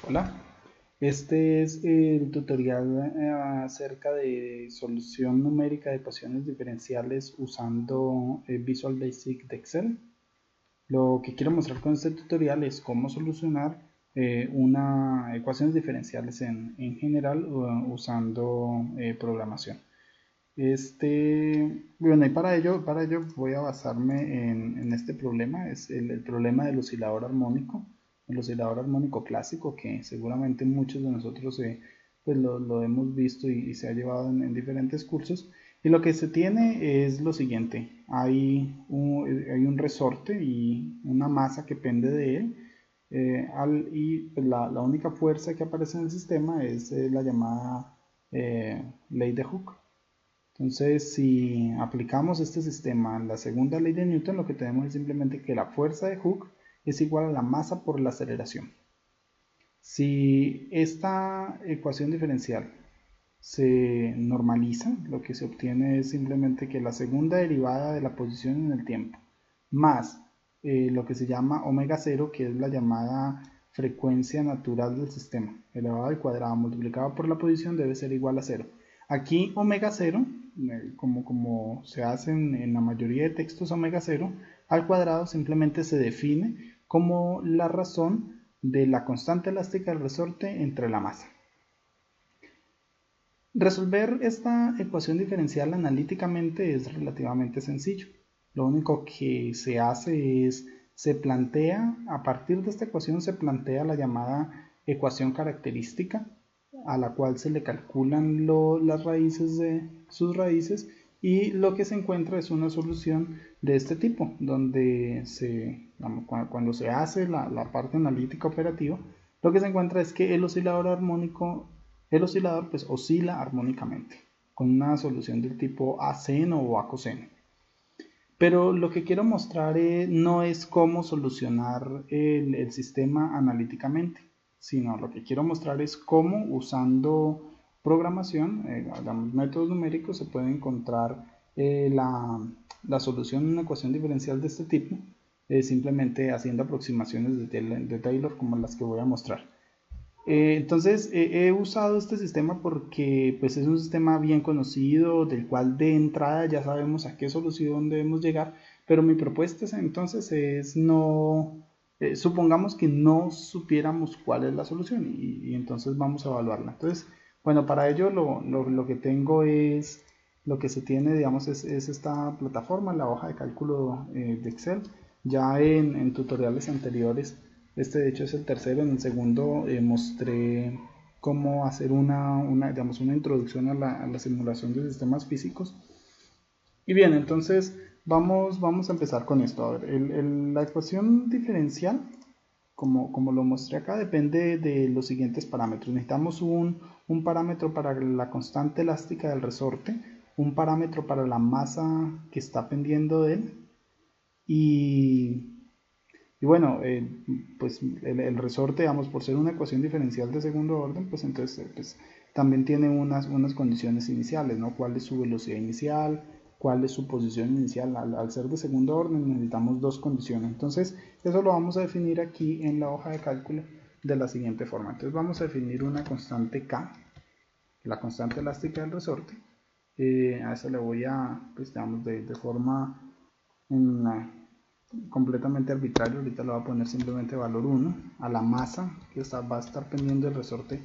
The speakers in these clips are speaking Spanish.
Hola, este es el tutorial acerca de solución numérica de ecuaciones diferenciales usando Visual Basic de Excel. Lo que quiero mostrar con este tutorial es cómo solucionar ecuaciones diferenciales en general usando programación. Bueno, y para ello voy a basarme en este problema, es el problema del oscilador armónico, el oscilador armónico clásico, que seguramente muchos de nosotros pues lo hemos visto y se ha llevado en diferentes cursos. Y lo que se tiene es lo siguiente: hay un resorte y una masa que pende de él, y pues, la única fuerza que aparece en el sistema es la llamada ley de Hooke. Entonces, si aplicamos este sistema a la segunda ley de Newton, lo que tenemos es simplemente que la fuerza de Hooke es igual a la masa por la aceleración. Si esta ecuación diferencial se normaliza, lo que se obtiene es simplemente que la segunda derivada de la posición en el tiempo más lo que se llama omega 0, que es la llamada frecuencia natural del sistema, elevado al cuadrado multiplicado por la posición, debe ser igual a 0. Aquí omega 0, como se hace en la mayoría de textos, omega 0 al cuadrado simplemente se define como la razón de la constante elástica del resorte entre la masa. Resolver esta ecuación diferencial analíticamente es relativamente sencillo. Lo único que se hace es, a partir de esta ecuación se plantea la llamada ecuación característica, a la cual se le calculan las raíces de sus raíces, y lo que se encuentra es una solución de este tipo, donde cuando se hace la parte analítica operativa, lo que se encuentra es que el oscilador pues oscila armónicamente, con una solución del tipo A seno o A coseno. Pero lo que quiero mostrar no es cómo solucionar el sistema analíticamente, sino lo que quiero mostrar es cómo, usando programación, métodos numéricos, se puede encontrar la solución de una ecuación diferencial de este tipo, simplemente haciendo aproximaciones de Taylor como las que voy a mostrar. Entonces he usado este sistema porque pues, es un sistema bien conocido, del cual de entrada ya sabemos a qué solución debemos llegar, pero mi propuesta entonces es no, supongamos que no supiéramos cuál es la solución, y entonces vamos a evaluarla. Entonces, bueno, para ello lo que tengo es, lo que se tiene, digamos, es esta plataforma, la hoja de cálculo de Excel. Ya en tutoriales anteriores, este de hecho es el tercero, en el segundo mostré cómo hacer digamos, una introducción a la simulación de sistemas físicos. Y bien, entonces vamos a empezar con esto. A ver, la ecuación diferencial, como lo mostré acá, depende de los siguientes parámetros. Necesitamos un parámetro para la constante elástica del resorte, un parámetro para la masa que está pendiendo de él, y bueno, pues el resorte, digamos, por ser una ecuación diferencial de segundo orden, pues entonces pues, también tiene unas condiciones iniciales, ¿no? ¿Cuál es su velocidad inicial? ¿Cuál es su posición inicial? Al ser de segundo orden necesitamos dos condiciones. Entonces, eso lo vamos a definir aquí en la hoja de cálculo de la siguiente forma. Entonces vamos a definir una constante K, la constante elástica del resorte. A eso le voy a, pues digamos, de forma completamente arbitrario, ahorita le voy a poner simplemente valor 1, a la masa que va a estar pendiente del resorte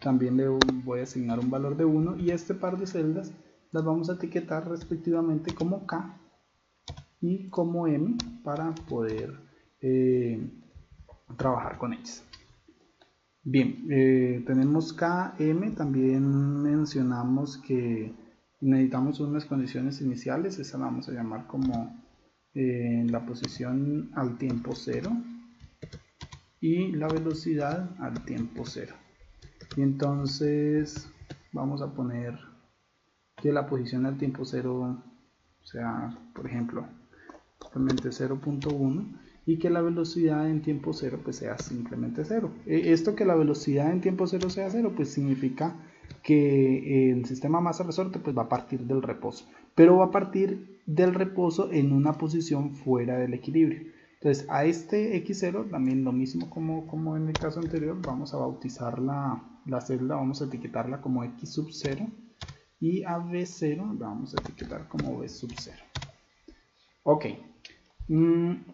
también le voy a asignar un valor de 1, y este par de celdas las vamos a etiquetar respectivamente como K y como M para poder trabajar con ellas. Bien, tenemos K, M, también mencionamos que necesitamos unas condiciones iniciales, esa la vamos a llamar como la posición al tiempo 0 y la velocidad al tiempo 0. Y entonces vamos a poner que la posición al tiempo 0 sea, por ejemplo, simplemente 0.1, y que la velocidad en tiempo 0 pues sea simplemente 0. Esto, que la velocidad en tiempo 0 sea 0, pues significa que el sistema masa resorte pues va a partir del reposo, pero va a partir del reposo en una posición fuera del equilibrio. Entonces a este X0 también lo mismo como en el caso anterior, vamos a bautizar la celda, vamos a etiquetarla como X sub 0 y a B0 la vamos a etiquetar como B sub 0. Ok,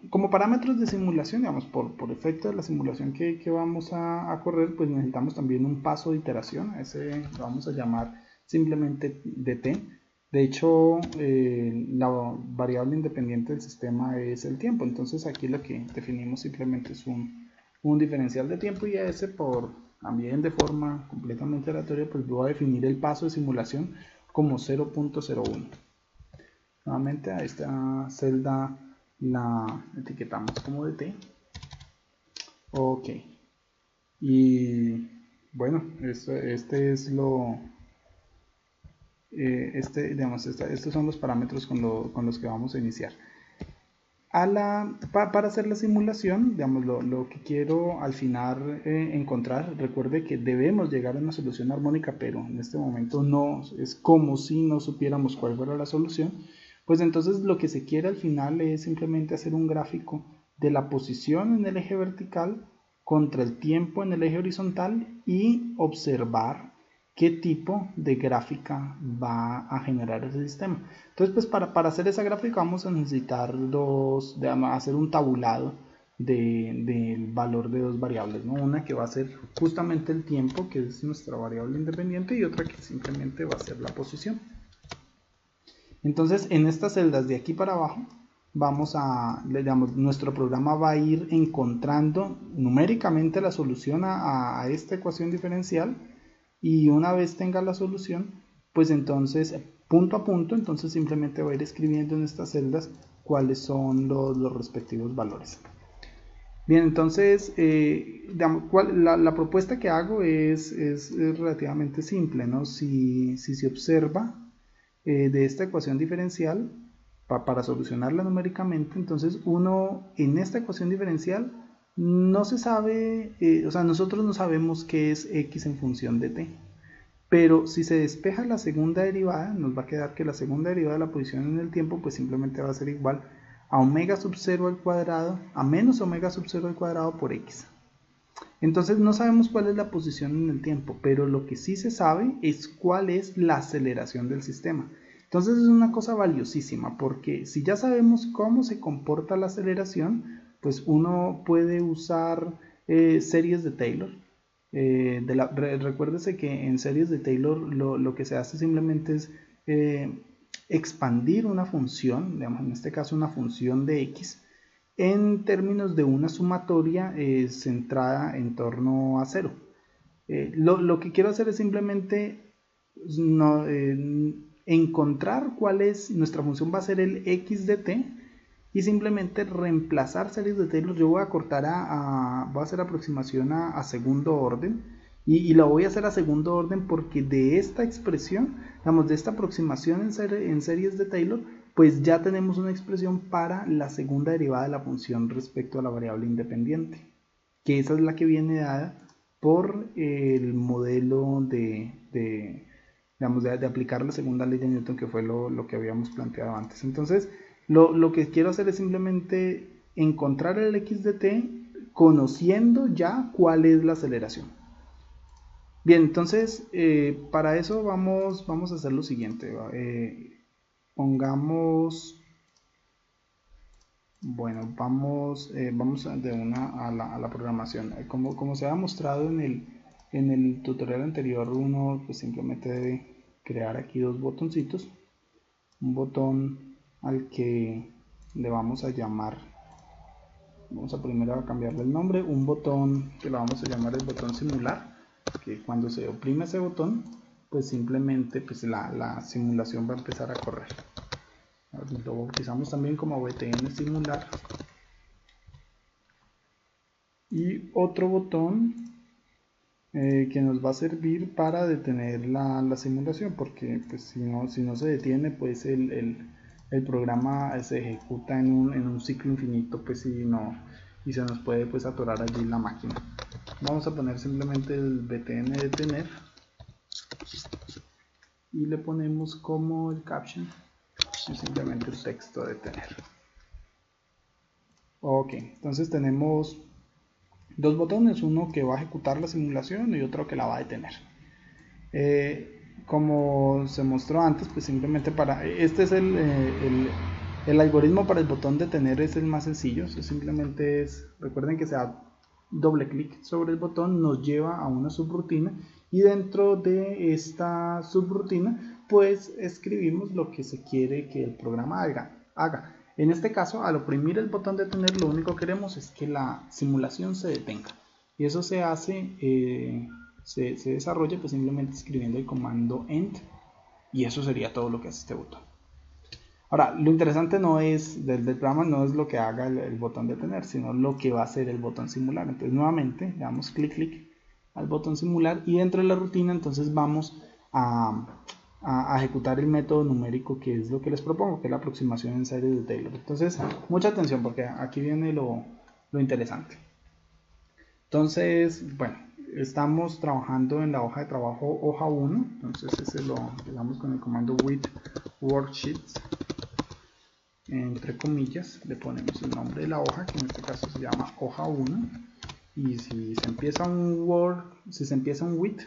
como parámetros de simulación, digamos, por efecto de la simulación que vamos a correr, pues necesitamos también un paso de iteración, a ese lo vamos a llamar simplemente dt. De hecho, la variable independiente del sistema es el tiempo, entonces aquí lo que definimos simplemente es un diferencial de tiempo y a ese también de forma completamente aleatoria, pues voy a definir el paso de simulación como 0.01. Nuevamente a esta celda la etiquetamos como dt. Ok. Y bueno, este es lo... estos son los parámetros con los que vamos a iniciar. Para hacer la simulación, digamos, lo que quiero al final encontrar, recuerde que debemos llegar a una solución armónica, pero en este momento no, es como si no supiéramos cuál fuera la solución. Pues entonces lo que se quiere al final es simplemente hacer un gráfico de la posición en el eje vertical contra el tiempo en el eje horizontal y observar qué tipo de gráfica va a generar ese sistema. Entonces, pues para hacer esa gráfica vamos a necesitar hacer un tabulado del valor de dos variables, ¿no? Una que va a ser justamente el tiempo, que es nuestra variable independiente, y otra que simplemente va a ser la posición. Entonces, en estas celdas de aquí para abajo, nuestro programa va a ir encontrando numéricamente la solución a esta ecuación diferencial, y una vez tenga la solución, pues entonces punto a punto, entonces simplemente voy a ir escribiendo en estas celdas cuáles son los respectivos valores. Bien, entonces la propuesta que hago es relativamente simple, ¿no? Si se observa de esta ecuación diferencial, para solucionarla numéricamente, entonces uno en esta ecuación diferencial no se sabe, o sea, nosotros no sabemos qué es x en función de t. Pero si se despeja la segunda derivada, nos va a quedar que la segunda derivada de la posición en el tiempo pues simplemente va a ser igual a omega sub 0 al cuadrado, a menos omega sub 0 al cuadrado por x. Entonces no sabemos cuál es la posición en el tiempo, pero lo que sí se sabe es cuál es la aceleración del sistema. Entonces es una cosa valiosísima, porque si ya sabemos cómo se comporta la aceleración, pues uno puede usar series de Taylor. Recuérdese que en series de Taylor lo que se hace simplemente es expandir una función, digamos, en este caso una función de x, en términos de una sumatoria centrada en torno a 0. Lo que quiero hacer es simplemente encontrar cuál es nuestra función, va a ser el x de t, y simplemente reemplazar series de Taylor. Yo voy a cortar voy a hacer aproximación a segundo orden, y la voy a hacer a segundo orden porque de esta expresión, digamos, de esta aproximación en series de Taylor, pues ya tenemos una expresión para la segunda derivada de la función respecto a la variable independiente, que esa es la que viene dada por el modelo de aplicar la segunda ley de Newton, que fue lo que habíamos planteado antes. Entonces, lo que quiero hacer es simplemente encontrar el x de t conociendo ya cuál es la aceleración. Bien, entonces para eso vamos a hacer lo siguiente. Pongamos, bueno, vamos de una a la programación. Como se ha mostrado en el tutorial anterior, uno pues simplemente debe crear aquí dos botoncitos. Un botón al que le vamos a llamar, vamos a primero cambiarle el nombre, un botón que le vamos a llamar el botón simular, que cuando se oprime ese botón, pues simplemente pues la simulación va a empezar a correr. Lo bautizamos también como btn simular. Y otro botón que nos va a servir para detener la simulación, porque pues, si no se detiene, pues el programa se ejecuta en un ciclo infinito, pues y se nos puede pues atorar allí la máquina. Vamos a poner simplemente el btn detener y le ponemos como el caption simplemente el texto detener. Ok, entonces tenemos dos botones, uno que va a ejecutar la simulación y otro que la va a detener. Como se mostró antes, pues simplemente este es el algoritmo para el botón detener, es el más sencillo. Simplemente recuerden que se da doble clic sobre el botón, nos lleva a una subrutina y dentro de esta subrutina pues escribimos lo que se quiere que el programa haga. En este caso, al oprimir el botón detener, lo único que queremos es que la simulación se detenga, y eso se hace se desarrolla pues simplemente escribiendo el comando end, y eso sería todo lo que hace este botón. Ahora, lo interesante no es del programa, no es lo que haga el botón detener, sino lo que va a hacer el botón simular. Entonces nuevamente le damos clic al botón simular y dentro de la rutina entonces vamos a ejecutar el método numérico, que es lo que les propongo, que es la aproximación en serie de Taylor. Entonces mucha atención porque aquí viene lo interesante. Entonces, bueno, estamos trabajando en la hoja de trabajo hoja 1, entonces ese lo damos con el comando with worksheets, entre comillas le ponemos el nombre de la hoja, que en este caso se llama hoja 1, y si se empieza un with,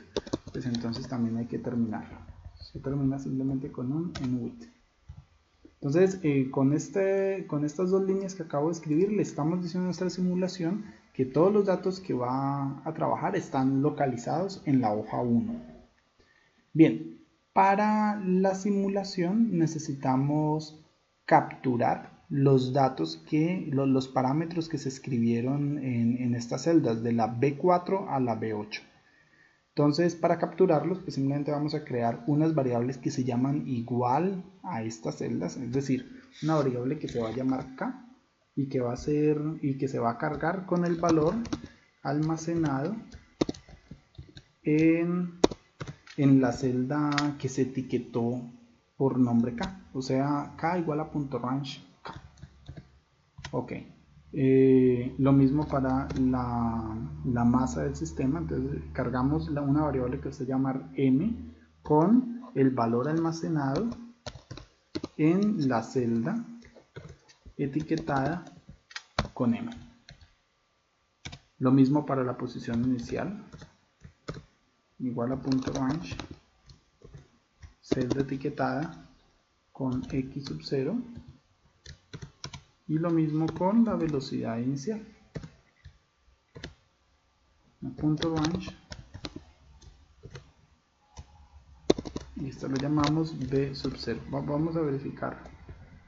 pues entonces también hay que terminarlo. Se termina simplemente con un en with. Entonces, con estas dos líneas que acabo de escribir, le estamos diciendo a nuestra simulación que todos los datos que va a trabajar están localizados en la hoja 1. Bien, para la simulación necesitamos capturar los datos los parámetros que se escribieron en estas celdas, de la B4 a la B8. Entonces, para capturarlos, pues simplemente vamos a crear unas variables que se llaman igual a estas celdas, es decir, una variable que se va a llamar K y que se va a cargar con el valor almacenado en la celda que se etiquetó por nombre K, o sea, K igual a .range K. Ok. Lo mismo para la masa del sistema, entonces cargamos una variable que se llama m con el valor almacenado en la celda etiquetada con m. Lo mismo para la posición inicial, igual a .range, celda etiquetada con x sub 0, y lo mismo con la velocidad inicial, .range, y esto lo llamamos b sub 0. Vamos a verificar,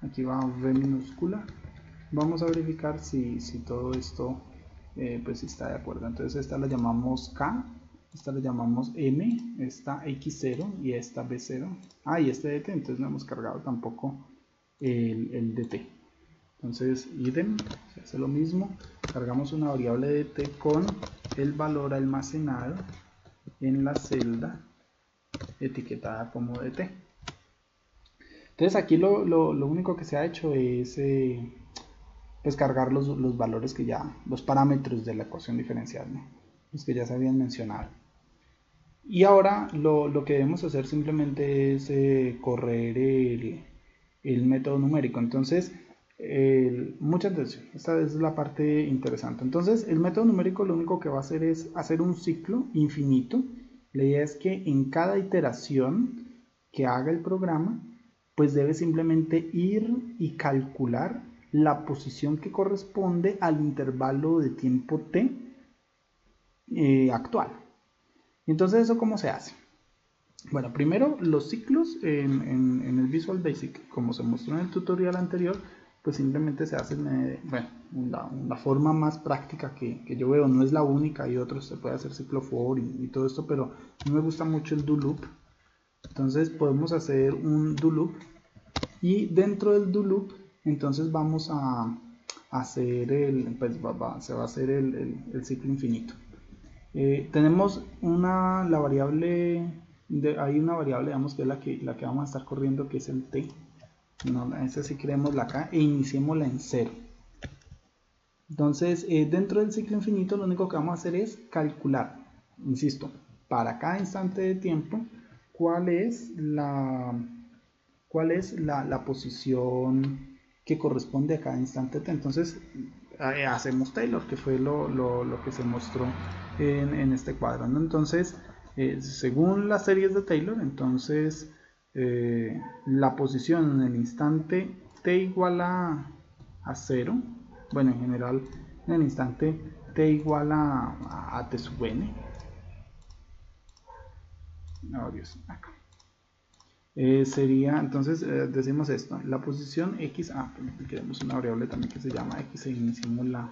aquí va v minúscula, vamos a verificar si todo esto pues está de acuerdo. Entonces esta la llamamos k, esta la llamamos m, esta x0 y esta b0. Y este dt, entonces no hemos cargado tampoco el dt. Entonces idem, se hace lo mismo, cargamos una variable dt con el valor almacenado en la celda etiquetada como dt. Entonces aquí lo único que se ha hecho es pues cargar los valores los parámetros de la ecuación diferencial, ¿no? Los que ya se habían mencionado. Y ahora lo que debemos hacer simplemente es correr el método numérico. Entonces, mucha atención, esta es la parte interesante. Entonces, el método numérico lo único que va a hacer es hacer un ciclo infinito. La idea es que en cada iteración que haga el programa, pues debe simplemente ir y calcular la posición que corresponde al intervalo de tiempo t actual. Entonces, ¿eso cómo se hace? Bueno, primero los ciclos en el Visual Basic, como se mostró en el tutorial anterior, pues simplemente se hacen, bueno, la forma más práctica que yo veo, no es la única, hay otros, se puede hacer ciclo for y todo esto, pero a mí me gusta mucho el do loop. Entonces podemos hacer un do loop y dentro del do loop entonces vamos a hacer se va a hacer el ciclo infinito. Tenemos la variable, hay una variable, digamos, que es la que vamos a estar corriendo, que es el t. No, esta sí creémosla acá e iniciémosla en 0. Entonces, dentro del ciclo infinito lo único que vamos a hacer es calcular, insisto, para cada instante de tiempo, cuál es la posición que corresponde a cada instante t. Entonces, hacemos Taylor, que fue lo que se mostró en este cuadro, ¿no? Entonces, según las series de Taylor, entonces la posición en el instante t igual a 0, bueno, en general en el instante t igual a t sub n, oh Dios, acá. Sería, entonces decimos esto, la posición x, queremos una variable también que se llama x e iniciamos la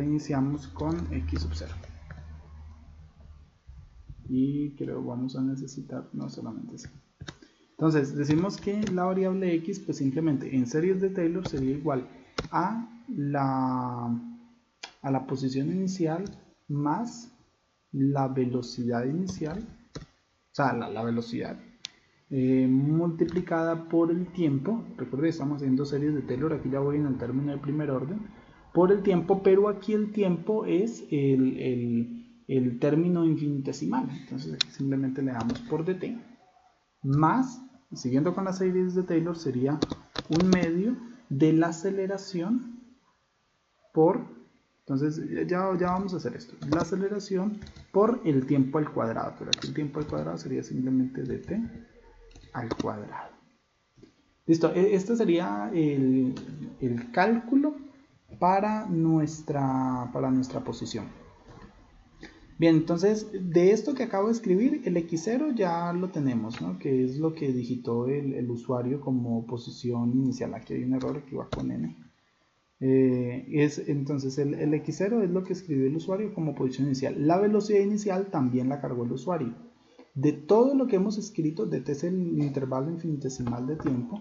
iniciamos con x sub 0. Y creo vamos a necesitar no solamente eso. Entonces decimos que la variable x pues simplemente en series de Taylor sería igual a la posición inicial más la velocidad inicial, o sea, la velocidad multiplicada por el tiempo. Recuerden, estamos haciendo series de Taylor, aquí ya voy en el término de primer orden, por el tiempo, pero aquí el tiempo es el término infinitesimal. Entonces aquí simplemente le damos por dt, más, siguiendo con las series de Taylor, sería un medio de la aceleración por, entonces ya vamos a hacer esto, la aceleración por el tiempo al cuadrado, pero aquí el tiempo al cuadrado sería simplemente dt al cuadrado. Listo, este sería el cálculo para nuestra posición. Bien, entonces de esto que acabo de escribir, el x0 ya lo tenemos, ¿no? Que es lo que digitó el usuario como posición inicial. Aquí hay un error, aquí va con n. Entonces el x0 es lo que escribió el usuario como posición inicial. La velocidad inicial también la cargó el usuario. De todo lo que hemos escrito, dt es el intervalo infinitesimal de tiempo,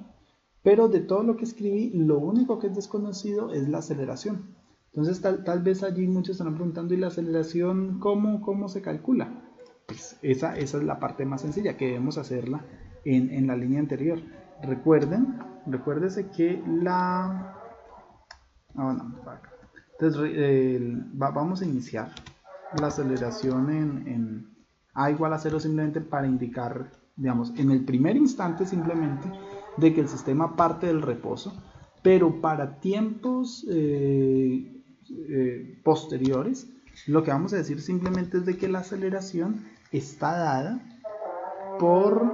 pero de todo lo que escribí, lo único que es desconocido es la aceleración. Entonces tal vez allí muchos estarán preguntando, ¿y la aceleración cómo se calcula? Pues esa es la parte más sencilla, que debemos hacerla en la línea anterior. Recuérdese que vamos a iniciar la aceleración en a igual a 0 simplemente para indicar, digamos, en el primer instante simplemente de que el sistema parte del reposo, pero para tiempos posteriores lo que vamos a decir simplemente es de que la aceleración está dada por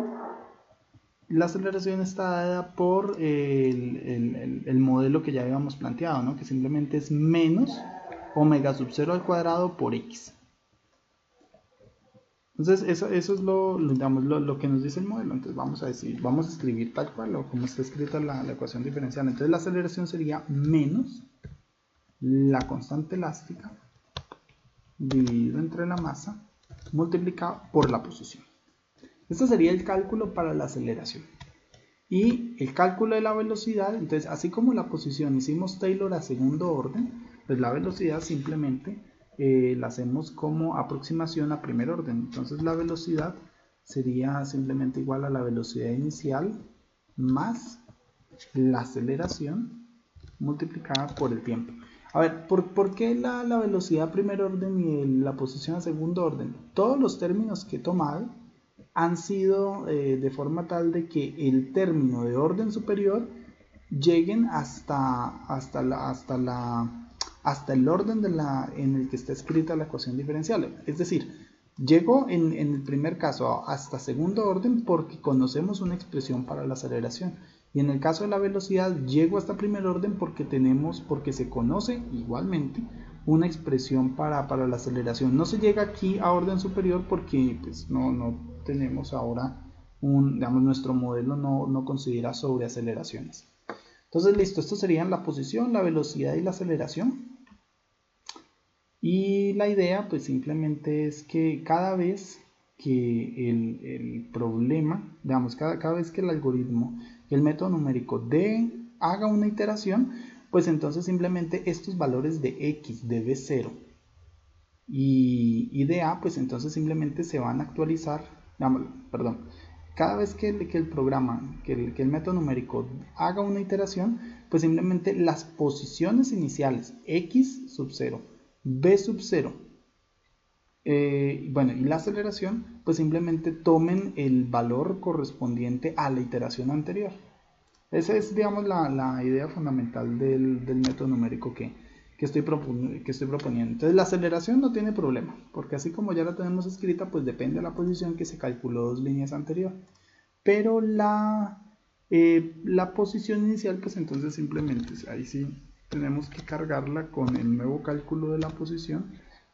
el modelo que ya habíamos planteado, ¿no? Que simplemente es menos omega sub 0 al cuadrado por x. Entonces eso es lo que nos dice el modelo. Entonces vamos a escribir tal cual o como está escrita la ecuación diferencial. Entonces la aceleración sería menos la constante elástica dividido entre la masa multiplicado por la posición. Este sería el cálculo para la aceleración. Y el cálculo de la velocidad, entonces así como la posición hicimos Taylor a segundo orden, pues la velocidad simplemente la hacemos como aproximación a primer orden. Entonces la velocidad sería simplemente igual a la velocidad inicial más la aceleración multiplicada por el tiempo. A ver, ¿por qué la velocidad a primer orden y la posición a segundo orden? Todos los términos que he tomado han sido de forma tal de que el término de orden superior lleguen hasta el orden en el que está escrita la ecuación diferencial. Es decir, llego en el primer caso hasta segundo orden porque conocemos una expresión para la aceleración. Y en el caso de la velocidad llego hasta primer orden porque se conoce igualmente una expresión para la aceleración. No se llega aquí a orden superior porque pues, no tenemos ahora nuestro modelo no considera sobreaceleraciones. Entonces listo, esto serían la posición, la velocidad y la aceleración. Y la idea pues simplemente es que cada vez que el problema, cada vez que el algoritmo, el método numérico haga una iteración, pues entonces simplemente estos valores de x, de b0 y de a, pues entonces simplemente se van a actualizar, cada vez que el programa, que el método numérico haga una iteración, pues simplemente las posiciones iniciales x sub 0, b sub 0, y la aceleración, pues simplemente tomen el valor correspondiente a la iteración anterior. Esa es, digamos, la idea fundamental del método numérico que estoy proponiendo. Entonces la aceleración no tiene problema, porque así como ya la tenemos escrita, pues depende de la posición que se calculó 2 líneas anterior. Pero la posición inicial, pues entonces simplemente ahí sí tenemos que cargarla con el nuevo cálculo de la posición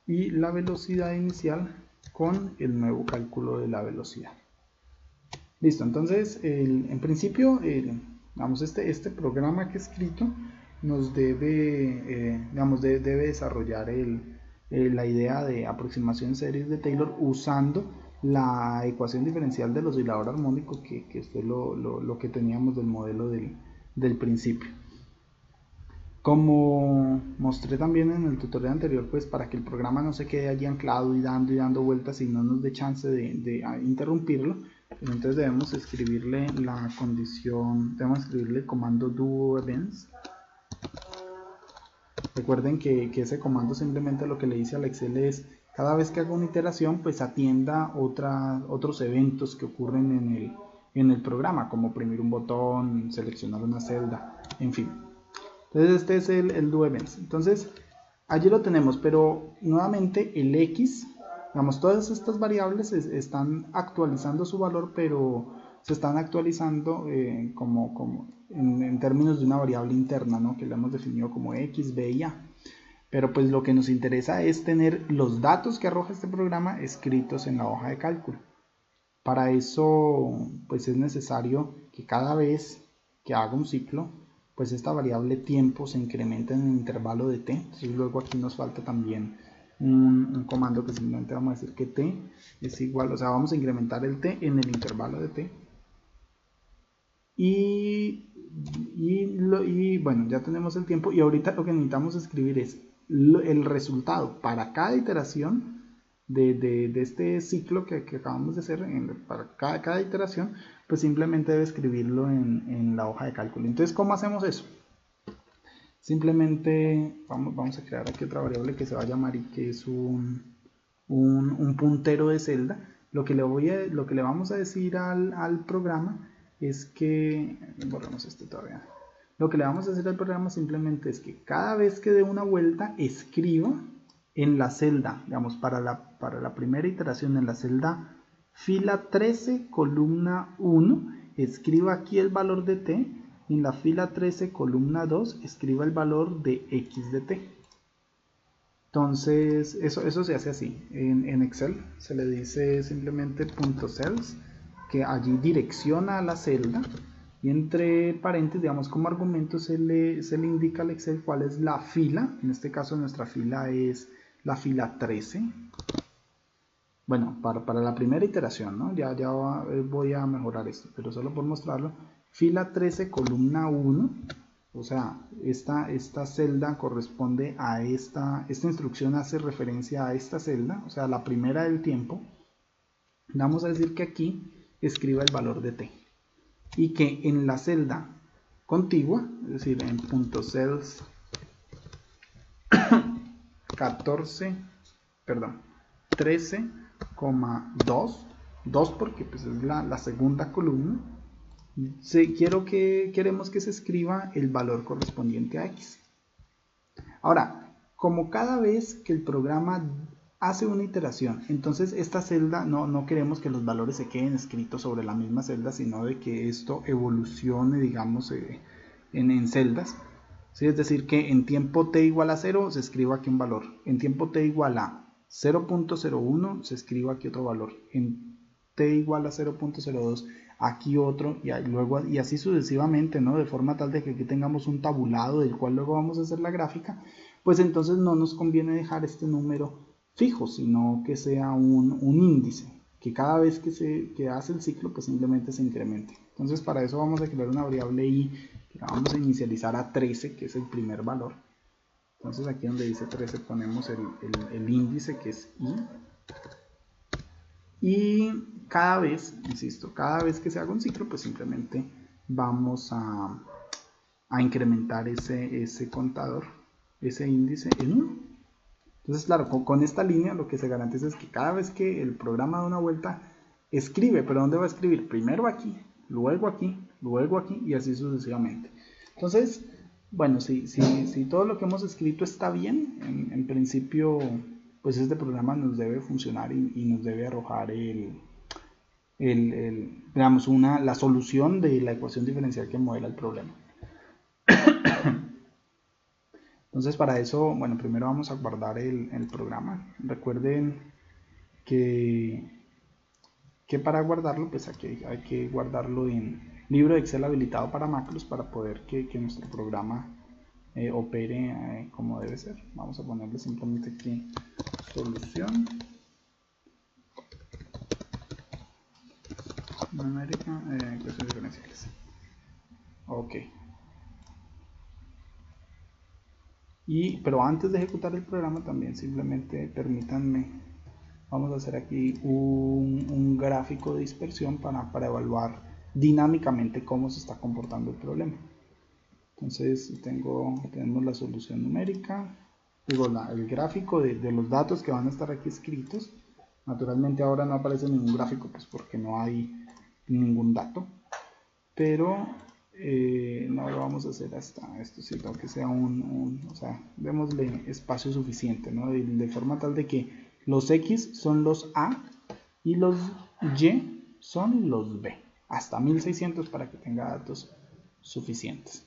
y la velocidad inicial con el nuevo cálculo de la velocidad. Listo, entonces en principio, vamos, este programa que he escrito nos debe desarrollar la idea de aproximación en series de Taylor usando la ecuación diferencial del oscilador armónico, que fue lo que teníamos del modelo del principio. Como mostré también en el tutorial anterior, pues para que el programa no se quede allí anclado y dando vueltas y no nos dé chance de interrumpirlo, pues entonces debemos escribirle la condición, debemos escribirle el comando do events. Recuerden que ese comando simplemente lo que le dice al Excel es, cada vez que haga una iteración, pues atienda otros eventos que ocurren en el programa, como oprimir un botón, seleccionar una celda, en fin. Entonces este es el do events. Entonces allí lo tenemos, pero nuevamente el X, digamos, todas estas variables están actualizando su valor, pero se están actualizando en términos de una variable interna, ¿no? Que le hemos definido como X, B y A. Pero pues lo que nos interesa es tener los datos que arroja este programa escritos en la hoja de cálculo. Para eso pues es necesario que cada vez que haga un ciclo, pues esta variable tiempo se incrementa en el intervalo de t. Entonces luego aquí nos falta también un comando que simplemente vamos a decir que t es igual, o sea, vamos a incrementar el t en el intervalo de t. Y bueno, ya tenemos el tiempo y ahorita lo que necesitamos escribir es el resultado para cada iteración de este ciclo que acabamos de hacer. Para cada iteración, pues simplemente debe escribirlo en la hoja de cálculo. Entonces, ¿cómo hacemos eso? Simplemente vamos a crear aquí otra variable que se va a llamar y que es un puntero de celda. Lo que le vamos a decir al programa es que, borramos este todavía. Lo que le vamos a decir al programa simplemente es que cada vez que dé una vuelta, escriba en la celda, digamos, para la primera iteración en la celda fila 13, columna 1, escriba aquí el valor de t, y en la fila 13, columna 2, escriba el valor de x de t. Entonces, eso se hace así. En Excel se le dice simplemente .cells, que allí direcciona a la celda, y entre paréntesis, digamos, como argumento se le indica al Excel cuál es la fila. En este caso nuestra fila es la fila 13. Bueno, para la primera iteración, ¿no? Ya voy a mejorar esto, pero solo por mostrarlo. Fila 13, columna 1. O sea, esta celda corresponde a esta instrucción, hace referencia a esta celda, o sea, la primera del tiempo. Vamos a decir que aquí escriba el valor de t. Y que en la celda contigua, es decir, en .cells 13,2, 2 porque pues es la segunda columna, queremos que se escriba el valor correspondiente a x. Ahora, como cada vez que el programa hace una iteración, entonces esta celda no queremos que los valores se queden escritos sobre la misma celda, sino de que esto evolucione, digamos, en celdas. ¿Sí? Es decir, que en tiempo t igual a 0 se escriba aquí un valor, en tiempo t igual a 0.01 se escriba aquí otro valor, en t igual a 0.02 aquí otro, y así sucesivamente, ¿no? De forma tal de que aquí tengamos un tabulado del cual luego vamos a hacer la gráfica. Pues entonces no nos conviene dejar este número fijo, sino que sea un índice, que cada vez que hace el ciclo pues simplemente se incremente. Entonces para eso vamos a crear una variable i, que la vamos a inicializar a 13, que es el primer valor. Entonces aquí donde dice 13 ponemos el índice, que es i. Y cada vez, insisto, cada vez que se haga un ciclo, pues simplemente vamos a incrementar ese contador, ese índice en 1. Entonces, claro, con esta línea lo que se garantiza es que cada vez que el programa da una vuelta, escribe, pero ¿dónde va a escribir? Primero aquí, luego aquí y así sucesivamente. Entonces, bueno, si todo lo que hemos escrito está bien, en principio, pues este programa nos debe funcionar y nos debe arrojar digamos, la solución de la ecuación diferencial que modela el problema. Entonces, para eso, bueno, primero vamos a guardar el programa. Recuerden que para guardarlo, pues aquí hay que guardarlo en libro de Excel habilitado para macros para poder que nuestro programa opere como debe ser. Vamos a ponerle simplemente aquí solución numérica, ecuaciones diferenciales. Ok. Pero antes de ejecutar el programa también simplemente permítanme, vamos a hacer aquí un gráfico de dispersión para evaluar dinámicamente cómo se está comportando el problema. Entonces tenemos la solución numérica, el gráfico de los datos que van a estar aquí escritos. Naturalmente ahora no aparece ningún gráfico, pues porque no hay ningún dato, pero no lo vamos a hacer hasta esto, sino que sea o sea, démosle espacio suficiente, ¿no? De forma tal de que los X son los A y los Y son los B, hasta 1600 para que tenga datos suficientes.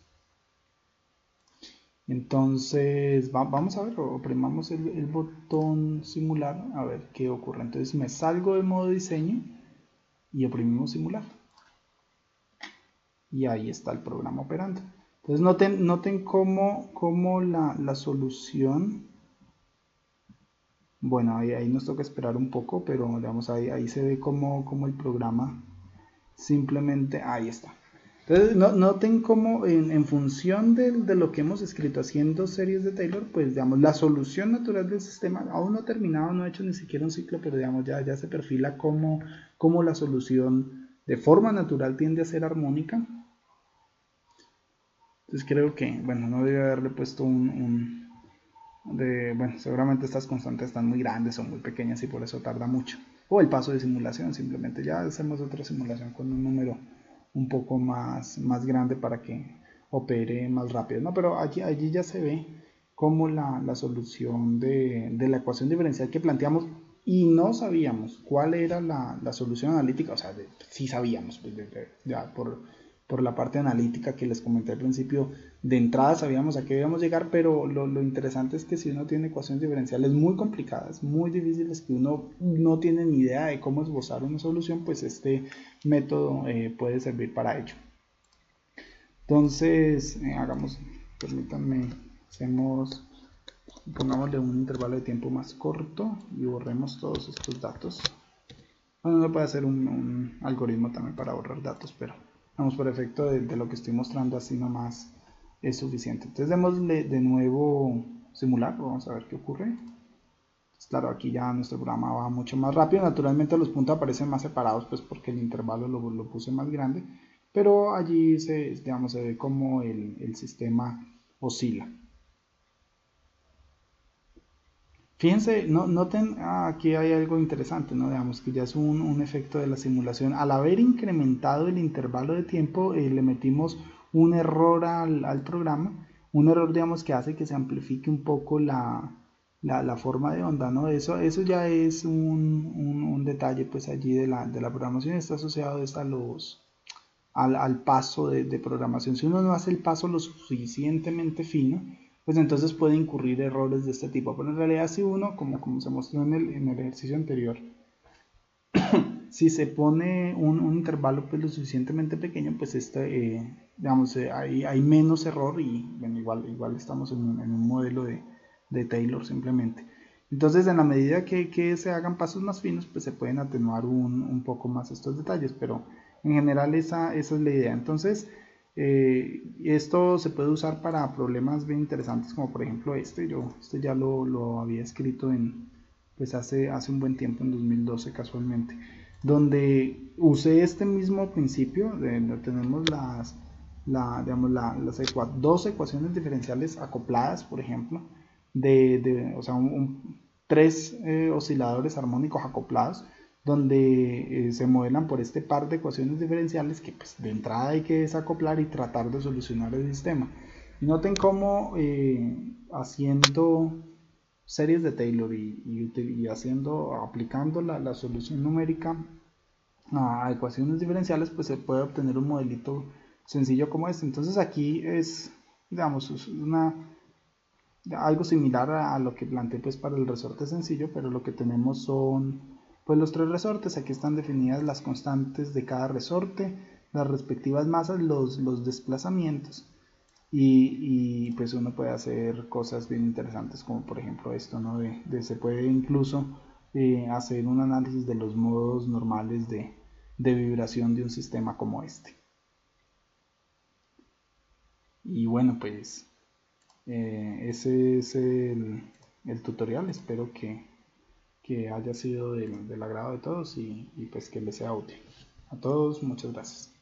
Entonces vamos a ver, oprimamos el botón simular a ver qué ocurre. Entonces me salgo de modo diseño y oprimimos simular y ahí está el programa operando. Entonces noten cómo la solución, bueno, ahí nos toca esperar un poco, pero digamos ahí se ve cómo el programa simplemente, ahí está. Entonces noten cómo en función de lo que hemos escrito haciendo series de Taylor, pues digamos la solución natural del sistema, aún no ha terminado, no ha hecho ni siquiera un ciclo, pero digamos ya se perfila cómo la solución de forma natural tiende a ser armónica. Entonces creo que, bueno, no debe haberle puesto bueno, seguramente estas constantes están muy grandes o muy pequeñas y por eso tarda mucho. O el paso de simulación, simplemente ya hacemos otra simulación con un número un poco más grande para que opere más rápido, ¿no? Pero allí ya se ve como la solución de la ecuación diferencial que planteamos y no sabíamos cuál era la solución analítica, o sea, sí sabíamos, pues, ya por la parte analítica que les comenté al principio, de entrada sabíamos a qué íbamos a llegar, pero lo interesante es que si uno tiene ecuaciones diferenciales muy complicadas, muy difíciles, que uno no tiene ni idea de cómo esbozar una solución, pues este método puede servir para ello. Entonces, permítanme, pongámosle un intervalo de tiempo más corto y borremos todos estos datos. Bueno, uno puede hacer un algoritmo también para borrar datos, pero vamos, por efecto de lo que estoy mostrando así nomás es suficiente. Entonces démosle de nuevo simular, vamos a ver qué ocurre. Entonces, claro, aquí ya nuestro programa va mucho más rápido. Naturalmente los puntos aparecen más separados, pues porque el intervalo lo puse más grande, pero allí se ve cómo el sistema oscila. Fíjense, noten, aquí hay algo interesante, ¿no? Digamos que ya es un efecto de la simulación. Al haber incrementado el intervalo de tiempo, le metimos un error al programa, un error, digamos, que hace que se amplifique un poco la forma de onda, ¿no? Eso ya es un detalle, pues, allí de la programación, está asociado al paso de programación. Si uno no hace el paso lo suficientemente fino, pues entonces puede incurrir errores de este tipo. Pero en realidad si uno, como se mostró en el ejercicio anterior, si se pone un intervalo pues lo suficientemente pequeño, pues hay menos error y bueno, igual estamos en un modelo de Taylor simplemente. Entonces en la medida que se hagan pasos más finos, pues se pueden atenuar un poco más estos detalles, pero en general esa es la idea. Entonces esto se puede usar para problemas bien interesantes, como por ejemplo este ya lo había escrito pues hace un buen tiempo, en 2012 casualmente, donde usé este mismo principio, donde tenemos dos ecuaciones diferenciales acopladas, por ejemplo, o sea, tres osciladores armónicos acoplados, donde se modelan por este par de ecuaciones diferenciales que pues de entrada hay que desacoplar y tratar de solucionar el sistema. Y noten cómo haciendo series de Taylor y aplicando la solución numérica a ecuaciones diferenciales, pues se puede obtener un modelito sencillo como este. Entonces aquí es, digamos, es algo similar a lo que planteé pues para el resorte sencillo, pero lo que tenemos son pues los tres resortes. Aquí están definidas las constantes de cada resorte, las respectivas masas, los desplazamientos, y pues uno puede hacer cosas bien interesantes como por ejemplo esto, ¿no? Se puede incluso hacer un análisis de los modos normales de vibración de un sistema como este. Y bueno, pues ese es el tutorial. Espero que haya sido del agrado de todos y pues que les sea útil. A todos, muchas gracias.